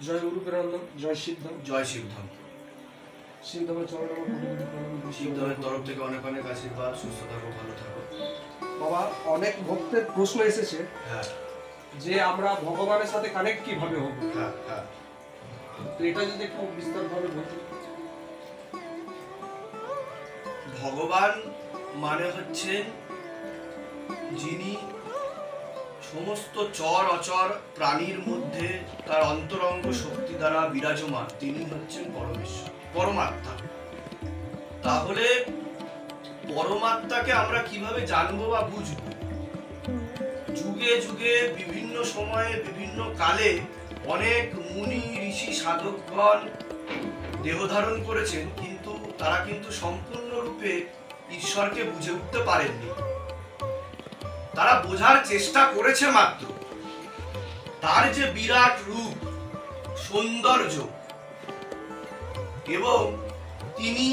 জয় গুরু প্রেরণাম, জয় শিবধাম। জয় শিবধাম। শিবধামের চরণ শিবধামের তরফ থেকে অনেক অনেক আশীর্বাদ। সুস্থ থাকো, ভালো থাকো। বাবা, অনেক ভক্তের প্রশ্ন এসেছে হ্যাঁ, যে আমরা ভগবানের সাথে কানেক্ট কিভাবে হব। হ্যাঁ, হ্যাঁ। তো এটা যদি একটু বিস্তারভাবে বলতে। ভগবান মানে হচ্ছেন যিনি সমস্ত চর অচর প্রাণীর মধ্যে তার অন্তরঙ্গ শক্তি দ্বারা বিরাজমান, তিনি হচ্ছেন পরমেশ্বর, পরমাত্মা। তাহলে পরমাত্মাকে আমরা কিভাবে জানবো বা বুঝবো? যুগে যুগে বিভিন্ন সময়ে বিভিন্ন কালে অনেক মুনি ঋষি সাধকগণ দেহ ধারণ করেছেন, কিন্তু তারা কিন্তু সম্পূর্ণরূপে ঈশ্বরকে বুঝে উঠতে পারেননি। তারা বোঝার চেষ্টা করেছে মাত্র। তার যে বিরাট রূপ, সৌন্দর্য, এবং তিনি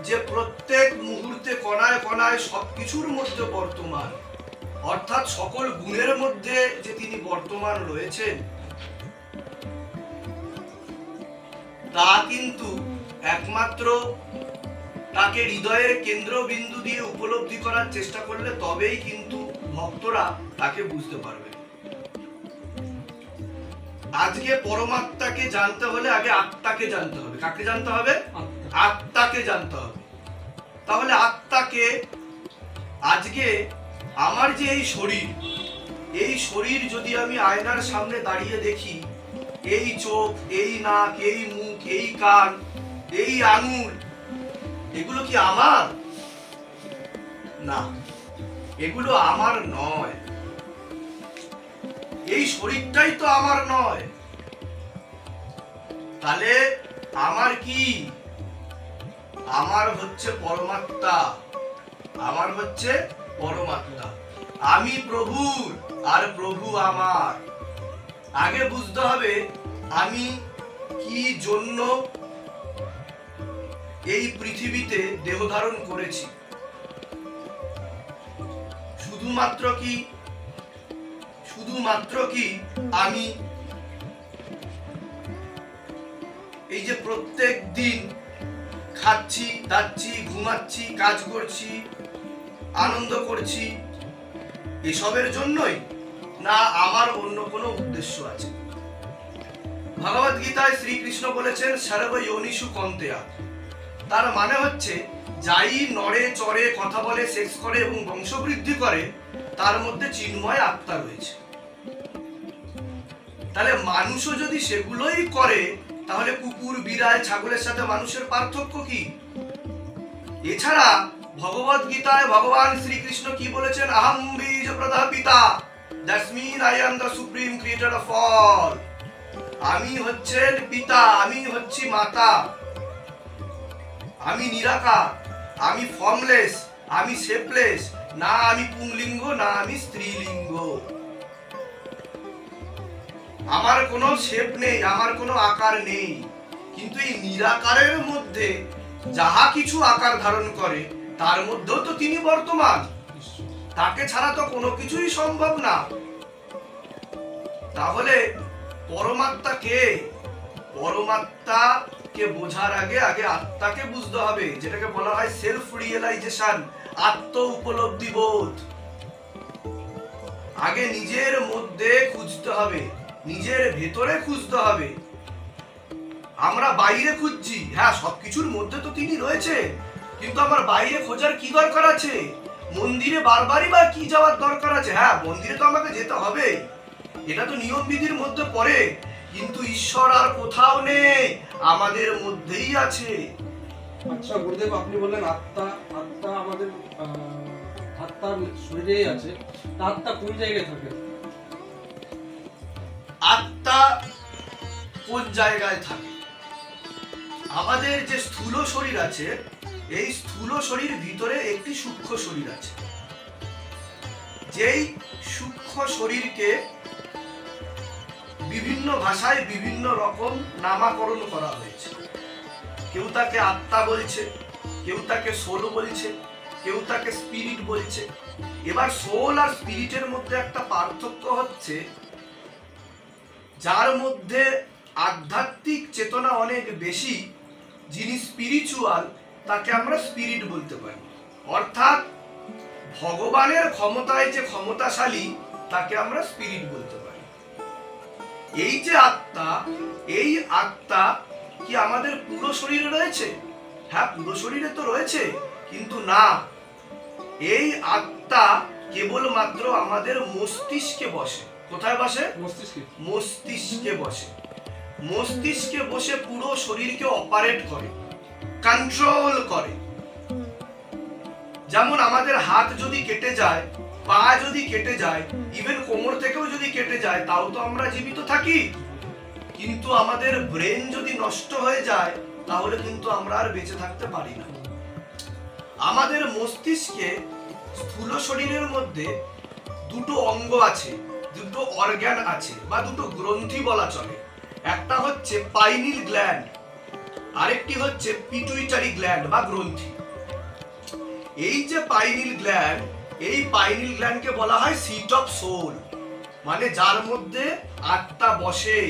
যে প্রত্যেক মুহূর্তে কণায় কণায় সবকিছুর মধ্যে বর্তমান, অর্থাৎ সকল গুণের মধ্যে যে তিনি বর্তমান রয়েছেন, তা কিন্তু একমাত্র তাকে হৃদয়ের কেন্দ্রবিন্দু দিয়ে উপলব্ধি করার চেষ্টা করলে তবেই কিন্তু ভক্তরা তাকে বুঝতে পারবে। আজকে পরমাত্মাকে জানতে হলে আগে আত্মাকে জানতে হবে। কাকে জানতে হবে? আত্মাকে জানতে হবে। তাহলে আত্মাকে, আজকে আমার যে এই শরীর যদি আমি আয়নার সামনে দাঁড়িয়ে দেখি, এই চোখ, এই নাক, এই মুখ, এই কান, এই আঙুল, এগুলো কি আমার? না, এগুলো আমার নয়। এই শরীরটাই তো আমার নয়। তাহলে আমার কি? আমার হচ্ছে পরমাত্মা। আমার হচ্ছে পরমাত্মা। আমি প্রভুর আর প্রভু আমার। আগে বুঝতে হবে আমি কি জন্য এই পৃথিবীতে দেহ ধারণ করেছি। শুধুমাত্র কি আমি এই যে প্রত্যেক দিন খাচ্ছি, দাচ্ছি, ঘুমাচ্ছি, কাজ করছি, আনন্দ করছি, এসবের জন্যই? না, আমার অন্য কোনো উদ্দেশ্য আছে? ভগবদ গীতায় শ্রীকৃষ্ণ বলেছেন সর্ব যোনিষু কন্তেয়া। তার মানে হচ্ছে যাই নড়ে চড়ে, কথা বলে, সেক্স করে এবং বংশবৃদ্ধি করে, তার মধ্যে চিন্ময় আত্মা রয়েছে। তাহলে মানুষও যদি সেগুলোই করে, তাহলে কুকুর, বিড়াল, ছাগলের সাথে মানুষের পার্থক্য কি? এছাড়া ভগবদ গীতায় ভগবান শ্রীকৃষ্ণ কি বলেছেন? আহম বীজ প্রদা পিতা, that's mean I am the supreme creator of all. আমি হচ্ছেন পিতা, আমি হচ্ছি মাতা। আমি নিরাকার, আমি ফর্মলেস, আমি শেপলেস, না আমি পুংলিঙ্গ, না আমি স্ত্রীলিঙ্গ। আমার কোনো শেপ নেই, আমার কোনো আকার নেই। কিন্তু এই নিরাকারের মধ্যে যাহা কিছু আকার ধারণ করে, তার মধ্যেও তো তিনি বর্তমান। তাকে ছাড়া তো কোনো কিছুই সম্ভব না। তাহলে পরমাত্মা কে? পরমাত্মাকে বোঝার আগে আত্মাকে বুঝতে হবে, যেটাকে বলা হয় সেলফ রিয়েলাইজেশন, আত্ম উপলব্ধি বোধ। আগে নিজের মধ্যে খুঁজতে হবে, নিজের ভেতরে খুঁজতে হবে। আমরা বাইরে খুঁজছি, হ্যাঁ, সবকিছুর মধ্যে তো তিনি রয়েছে, কিন্তু আমার বাইরে খোঁজার কি দরকার আছে? মন্দিরে বারবারই বা কি যাওয়ার দরকার আছে? হ্যাঁ, মন্দিরে তো আমাকে যেতে হবে, এটা তো নিয়ম বিধির মধ্যে পড়ে, কিন্তু ঈশ্বর আর কোথাও নেই, আমাদের মধ্যেই আছে। আচ্ছা গুরুদেব, আপনি বললেন আত্মা, আত্মা আমাদের আত্মার শরীরেই আছে। আত্মা কোন জায়গায় থাকে? আত্মা কোন জায়গায় থাকে? আমাদের যে স্থূল শরীর আছে, এই স্থূল শরীর ভিতরে একটি সূক্ষ্ম শরীর আছে। যেই সূক্ষ্ম শরীরকে বিভিন্ন ভাষায় বিভিন্ন রকম নামকরণ করা হয়েছে। কেউ তাকে আত্মা বলছে, কেউ তাকে সোল বলছে, কেউ তাকে স্পিরিট বলছে। এবার সোল আর স্পিরিটের মধ্যে একটা পার্থক্য হচ্ছে, যার মধ্যে আধ্যাত্মিক চেতনা অনেক বেশি, যিনি স্পিরিচুয়াল, তাকে আমরা স্পিরিট বলতে পারি। অর্থাৎ ভগবানের ক্ষমতায় যে ক্ষমতাশালী, তাকে আমরা স্পিরিট বলতে পারি। এই যে আত্মা, এই আত্মা কি আমাদের পুরো শরীরে রয়েছে? হ্যাঁ, পুরো শরীরে তো রয়েছে, কিন্তু না, এই আত্মা কেবলমাত্র আমাদের মস্তিষ্কে বসে। কোথায় বসে? মস্তিষ্কে। মস্তিষ্কে বসে। মস্তিষ্কে বসে পুরো শরীরকে অপারেট করে, কন্ট্রোল করে। যেমন আমাদের হাত যদি কেটে যায়, পা যদি কেটে যায়, ইভেন কোমর থেকেও যদি কেটে যায়, তাও তো আমরা জীবিত থাকি। কিন্তু আমাদের ব্রেন যদি নষ্ট হয়ে যায়, তাহলে কিন্তু আমরা আর বেঁচে থাকতে পারি না। আমাদের মস্তিষ্কে, স্থূল শরীরের মধ্যে দুটো অঙ্গ আছে, দুটো অর্গান আছে, বা দুটো গ্রন্থি বলা চলে। একটা হচ্ছে পাইনিল গ্ল্যান্ড, আরেকটি হচ্ছে পিটুইটারি গ্ল্যান্ড বা গ্রন্থি। এই যে পাইনিল গ্ল্যান্ড, এই পাইনিল গ্ল্যান্ডকে বলা হয় সিট অফ সোল, মানে যার মধ্যে আত্মা বসে।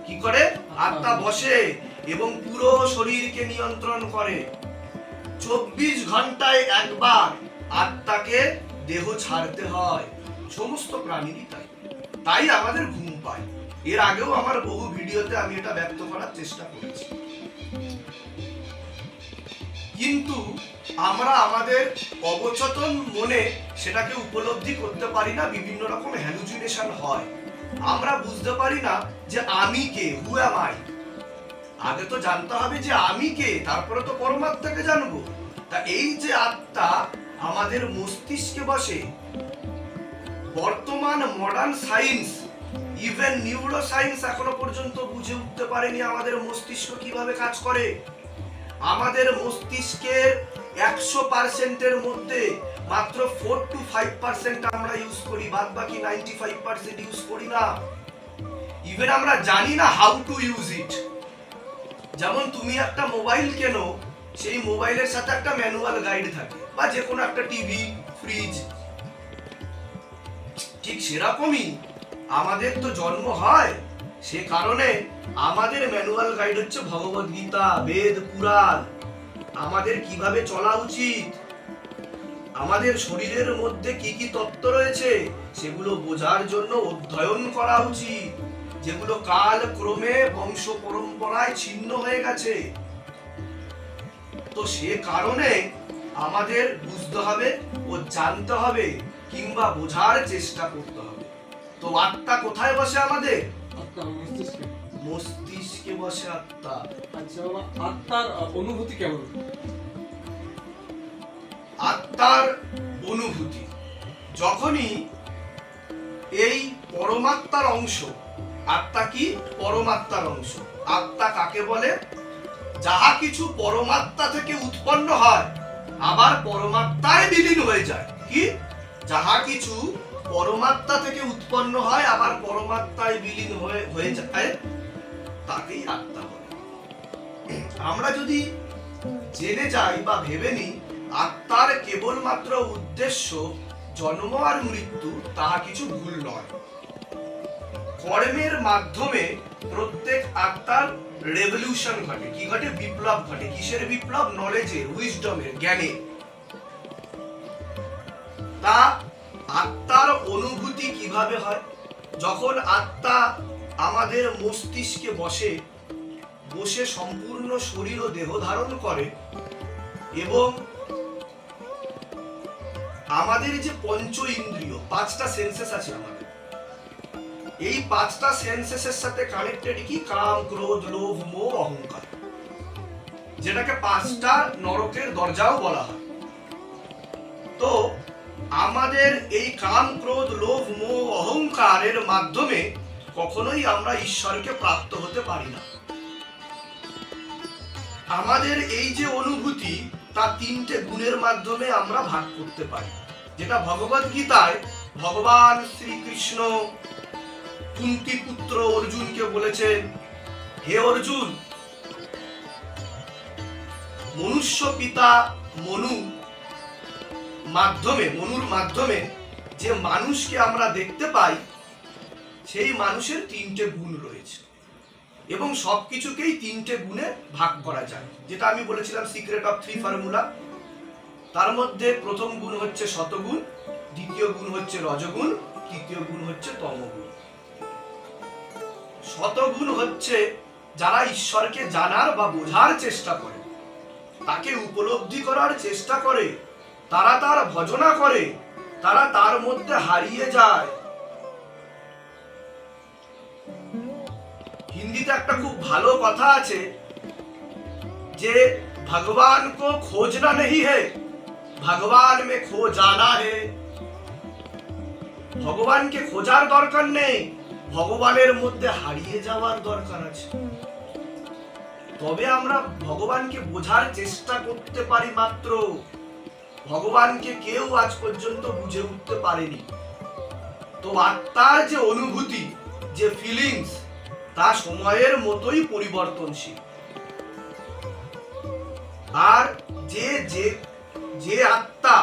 কি করে? আত্মা বসে এবং পুরো শরীরকে নিয়ন্ত্রণ করে। 24 ঘন্টায় একবার আত্মাকে দেহ ছাড়তে হয়, সমস্ত প্রাণীরই তাই। তাই আমাদের ঘুম পায়। এর আগেও আমার বহু ভিডিওতে আমি এটা ব্যক্ত করার চেষ্টা করেছি। কিন্তু আমরা আমাদের অবচেতন মনে সেটাকে উপলব্ধি করতে পারি না, বিভিন্ন রকম হ্যালুজিনেশন হয়। আমরা বুঝতে পারি না যে আমি কে, হু অ্যাম আই। আগে তো জানতে হবে যে আমি কে, তারপরে তো পরমাত্মাকে জানবো। তা এই যে আত্মা আমাদের মস্তিষ্কে বসে, বর্তমান modern science, even neuro science এখনো পর্যন্ত বুঝে উঠতে পারেনি আমাদের মস্তিষ্ক কিভাবে কাজ করে। আমাদের মস্তিষ্কের 100%-এর মধ্যে মাত্র 4 to 5% আমরা ইউজ করি, বাদ বাকি 95% ইউজ করি না। ইভেন আমরা জানি না হাউ টু ইউজ ইট। যেমন তুমি একটা মোবাইল কেনো, সেই মোবাইলের সাথে একটা ম্যানুয়াল গাইড থাকে, বা যে কোনো একটা টিভি, ফ্রিজ, ঠিক সেরকমই আমাদের তো জন্ম হয়, সে কারণে আমাদের ম্যানুয়াল গাইড হচ্ছে ভগবদ গীতা, বেদ, পুরাণ। আমাদের কিভাবে চলা উচিত, আমাদের শরীরের মধ্যে কি কি তত্ত্ব রয়েছে, সেগুলো বোঝার জন্য অধ্যয়ন করা উচিত, যেগুলো কাল ক্রমে বংশ পরম্পরায় ছিন্ন হয়ে গেছে। তো সে কারণে আমাদের বুঝতে হবে ও জানতে হবে, কিংবা বোঝার চেষ্টা করতে হবে। তো আত্মা কোথায় বসে আমাদের? আত্মা মস্তিষ্কে। মস্তিষ্কে বসে আত্মা। আচ্ছা বাবা, আত্মার অনুভূতি কেমন? আত্মার অনুভূতি যখনই এই পরমাত্মার অংশ, আত্মা কি? পরমাত্মার অংশ। আত্মা কাকে বলে? যাহা কিছু পরমাত্মা থেকে উৎপন্ন হয়, আবার পরমাত্মায় বিলীন হয়ে যায়। কি? যাহা কিছু পরমাত্মা থেকে উৎপন্ন হয়, আবার পরমাত্মায় বিলীন হয়ে যায়, তাকেই আত্মা বলে। আমরা যদি জেনে যাই বা ভেবে নিই আত্মার কেবলমাত্র উদ্দেশ্য জন্ম আর মৃত্যু, তাহা কিছু ভুল নয়। কর্মের মাধ্যমে প্রত্যেক আত্মার রেভলিউশন ঘটে। কি ঘটে? বিপ্লব ঘটে। কিসের বিপ্লব? নলেজের, উইজডমের, জ্ঞানের। তা আত্মার অনুভূতি কিভাবে হয়? যখন আত্মা আমাদের মস্তিষ্কে বসে, বসে সম্পূর্ণ শরীর ও দেহ ধারণ করে, এবং আমাদের যে পঞ্চ ইন্দ্রিয়, 5টা সেন্সেস আছে আমাদের, এই 5টা সেন্সেসের সাথে কানেক্টেড কি? কাম, ক্রোধ, লোভ, মোহ, অহংকার, যেটাকে 5টা নরকের দরজাও বলা হয়। তো আমাদের এই কাম, ক্রোধ, লোভ, মোহ, অহংকারের মাধ্যমে কখনোই আমরা ঈশ্বরকে প্রাপ্ত হতে পারি না। আমাদের এই যে অনুভূতি, তা 3টে গুণের মাধ্যমে আমরা ভাগ করতে পারি, যেটা ভগবদ গীতায় ভগবান শ্রীকৃষ্ণ কুন্তি পুত্র অর্জুনকে বলেছেন, হে অর্জুন, মনুষ্য পিতা মনুর মাধ্যমে যে মানুষকে আমরা দেখতে পাই, সেই মানুষের 3টে গুণ রয়েছে। এবং সবকিছুকেই 3টে গুণে ভাগ করা যায়, যেটা আমি বলেছিলাম সিক্রেট অফ 3 ফর্মুলা। তার মধ্যে প্রথম গুণ হচ্ছে শতগুণ, দ্বিতীয় গুণ হচ্ছে রজগুণ, তৃতীয় গুণ হচ্ছে তমগুণ। শতগুণ হচ্ছে যারা ঈশ্বরকে জানার বা বোঝার চেষ্টা করে, তাকে উপলব্ধি করার চেষ্টা করে, তারা তার ভজনা করে, তারা তার মধ্যে হারিয়ে যায়। হিন্দিতে একটা খুব ভালো কথা আছে যে ভগবান কো খোঁজনা নেহি হে, ভগবান মে খো জানা হে। ভগবানকে খোঁজার দরকার নেই, ভগবানের মধ্যে হারিয়ে যাওয়ার দরকার আছে। তবে আমরা ভগবানকে বোঝার চেষ্টা করতে পারি মাত্র। ভগবানকে কেউ আজ পর্যন্ত বুঝে উঠতে পারেনি। তো আত্মার যে অনুভূতি, যে ফিলিংস, তা সময়ের মতোই পরিবর্তনশীল। আর যে যে যে আত্মা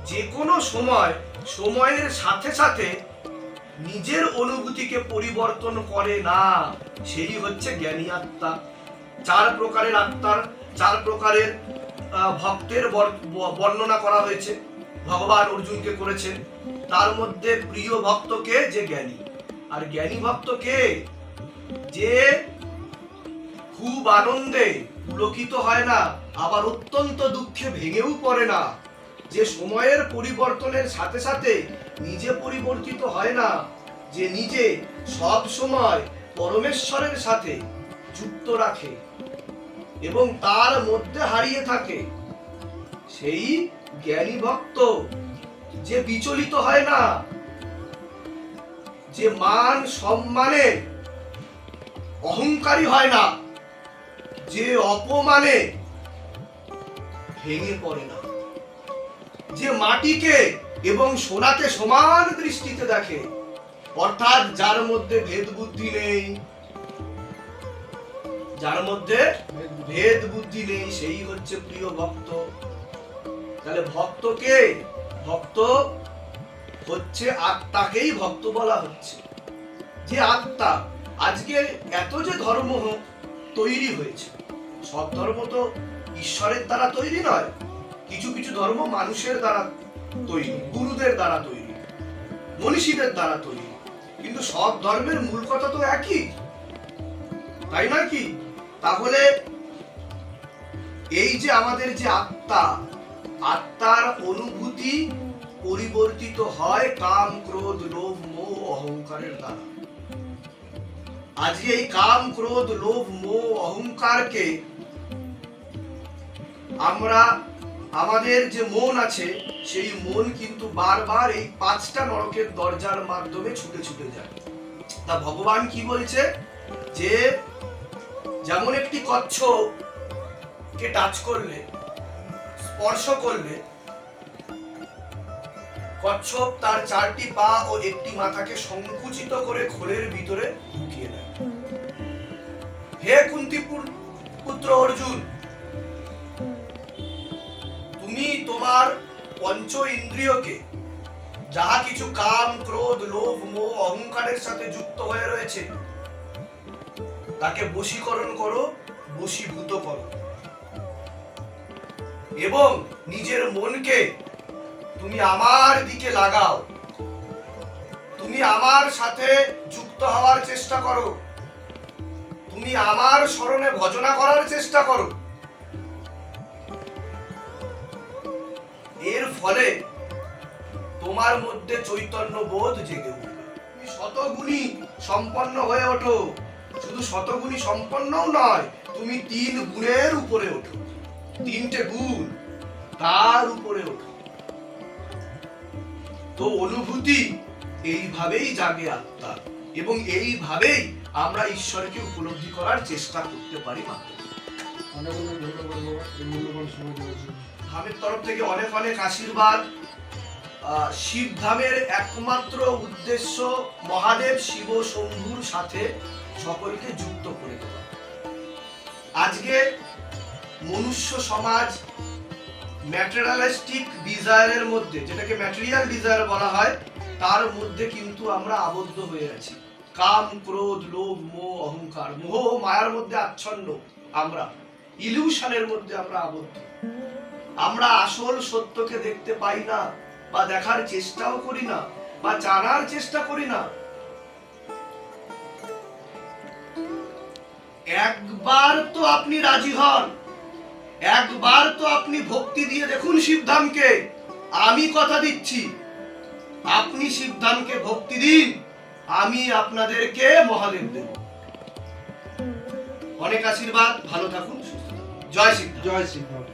যে কোনো সময় সময়ের সাথে সাথে নিজের অনুভূতিকে পরিবর্তন করে না, সেই হচ্ছে জ্ঞানী আত্মা। 4 প্রকারের আত্মার 4 প্রকারের ভক্তের বর্ণনা করা হয়েছে, ভগবান অর্জুনকে করেছেন। তার মধ্যে প্রিয় ভক্তকে যে জ্ঞানী, আর জ্ঞানী ভক্তকে যে খুব আনন্দে পুলকিত হয় না, আবার অত্যন্ত দুঃখে ভেঙেও পড়ে না, যে সময়ের পরিবর্তনের সাথে সাথে নিজে পরিবর্তিত হয় না, যে নিজে সব সময় পরমেশ্বরের সাথে যুক্ত রাখে এবং তার মধ্যে হারিয়ে থাকে, সেই জ্ঞানী ভক্ত। যে বিচলিত হয় না, যে মান সম্মানে অহংকারী হয় না, যে অপমানে ভেঙে পড়ে না, যে মাটিকে এবং সোনাকে সমান দৃষ্টিতে দেখে, অর্থাৎ যার মধ্যে ভেদ বুদ্ধি নেই, যার মধ্যে ভেদ বুদ্ধি নেই, সেই হচ্ছে প্রিয় ভক্ত। তাহলে ভক্তকে, ভক্ত হচ্ছে আত্মাকেই ভক্ত বলা হচ্ছে। যে আত্মা, আজকে এত যে ধর্ম তৈরি হয়েছে, সব ধর্ম তো ঈশ্বরের দ্বারা তৈরি নয়, কিছু কিছু ধর্ম মানুষের দ্বারা তৈরি, গুরুদের দ্বারা তৈরি, মনীষীদের দ্বারা তৈরি, কিন্তু সব ধর্মের মূল কথা তো একই, তাই না কি? তাহলে এই যে আমাদের যে আত্মা, আত্মার অনুভূতি পরিবর্তিত হয় কাম, ক্রোধ, লোভ, মোহ, অহংকারের দ্বারা। আজকে এই কাম, ক্রোধ, লোভ, মোহ, অহংকারকে আমরা, আমাদের যে মন আছে, সেই মন কিন্তু বারবার এই 5টা নরকের দরজার মাধ্যমে ছুটে ছুটে যায়। তা ভগবান কি বলছে, যে যেমন একটি কচ্ছপকে টাচ করলে, স্পর্শ করলে, কচ্ছপ তার 4টি পা ও একটি মাথাকে সংকুচিত করে খোলের ভিতরে ঢুকিয়ে দেয়। হে কুন্তি পুত্র অর্জুন, তুমি তোমার পঞ্চ ইন্দ্রিয়কে, যাহা কিছু কাম, ক্রোধ, লোভ, মোহ, অহংকারের সাথে যুক্ত হয়ে রয়েছে, তাকে বশীকরণ করো, বশীভূত করো, এবং নিজের মনকে তুমি আমার দিকে লাগাও, তুমি আমার সাথে যুক্ত হওয়ার চেষ্টা করো, তুমি আমার স্মরণে ভজনা করার চেষ্টা করো। এর ফলে তোমার মধ্যে চৈতন্য বোধ জেগে উঠবে, তুমি শতগুণী সম্পন্ন হয়ে ওঠো। শুধু শতগুণী সম্পন্নও নয়, তুমি 3 গুণের উপরে ওঠো, 3টে গুণ তার উপরে ওঠো। তো অনুভূতি এইভাবেই জাগে আত্মা, এবং এইভাবেই আমরা ঈশ্বরকে উপলব্ধি করার চেষ্টা করতে পারি মাত্র। ধামের তরফ থেকে অনেক অনেক আশীর্বাদ। শিব ধামের একমাত্র উদ্দেশ্য মহাদেব শিব শম্ভুর সাথে সকলকে যুক্ত করে দেওয়া। আজকে মনুষ্য সমাজ ম্যাটেরিয়ালিস্টিক ডিজায়ারের মধ্যে, যেটাকে ম্যাটেরিয়াল ডিজায়ার বলা হয়, তার মধ্যে কিন্তু আমরা আবদ্ধ হয়ে আছি। কাম, ক্রোধ, লোভ, মোহ, অহংকার, মোহ মায়ার মধ্যে আচ্ছন্ন। আমরা ইলিউশনের মধ্যে আমরা আবদ্ধ। আমরা আসল সত্যকে দেখতে পাই না, বা দেখার চেষ্টাও করি না, বা জানার চেষ্টা করি না। একবার তো আপনি রাজি হন, একবার তো আপনি ভক্তি দিয়ে দেখুন শিবধামকে। আমি কথা দিচ্ছি, আপনি শিবধামকে ভক্তি দিন, আমি আপনাদেরকে মহাদেব দেব। অনেক আশীর্বাদ, ভালো থাকুন, সুস্থ থাকুন। জয় শিবধাম। জয় শিবধাম।